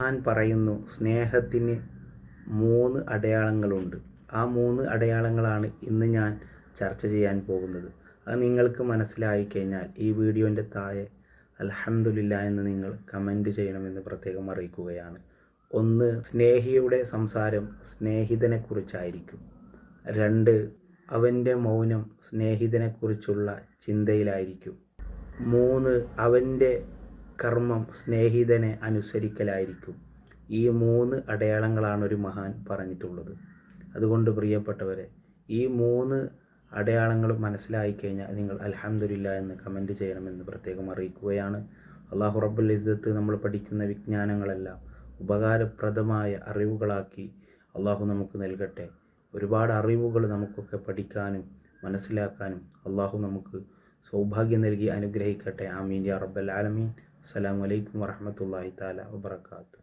ഞാൻ പറയുന്നു, സ്നേഹത്തിന് 3 അടയാളങ്ങളുണ്ട്. ആ 3 അടയാളങ്ങളാണ് ഇന്ന് ഞാൻ ചർച്ച ചെയ്യാൻ പോകുന്നത്. അത് നിങ്ങൾക്ക് മനസ്സിലായി കഴിഞ്ഞാൽ ഈ വീഡിയോൻ്റെ താഴെ അൽഹംദുലില്ലാ എന്ന് നിങ്ങൾ കമൻറ്റ് ചെയ്യണമെന്ന് പ്രത്യേകം അറിയിക്കുകയാണ്. 1, സ്നേഹിയുടെ സംസാരം സ്നേഹിതനെക്കുറിച്ചായിരിക്കും. 2, അവൻ്റെ മൗനം സ്നേഹിതനെക്കുറിച്ചുള്ള ചിന്തയിലായിരിക്കും. 3, അവൻ്റെ കർമ്മം സ്നേഹിതനെ അനുസരിക്കലായിരിക്കും. ഈ 3 അടയാളങ്ങളാണ് ഒരു മഹാൻ പറഞ്ഞിട്ടുള്ളത്. അതുകൊണ്ട് പ്രിയപ്പെട്ടവരെ, ഈ 3 അടയാളങ്ങളും മനസ്സിലായി കഴിഞ്ഞാൽ നിങ്ങൾ അൽഹംദുലില്ലാ എന്ന് കമൻറ്റ് ചെയ്യണമെന്ന് പ്രത്യേകം അറിയിക്കുകയാണ്. അല്ലാഹു റബ്ബുൽ ഇസ്സത്ത് നമ്മൾ പഠിക്കുന്ന വിജ്ഞാനങ്ങളെല്ലാം ഉപകാരപ്രദമായ അറിവുകളാക്കി അല്ലാഹു നമുക്ക് നൽകട്ടെ. ഒരുപാട് അറിവുകൾ നമുക്കൊക്കെ പഠിക്കാനും മനസ്സിലാക്കാനും അല്ലാഹു നമുക്ക് സൗഭാഗ്യം നൽകി അനുഗ്രഹിക്കട്ടെ. ആമീൻ യാ റബ്ബൽ ആലമീൻ. അസ്സലാമു അലൈക്കും വറഹ്മത്തുള്ളാഹി തആല വബറകാതുഹു.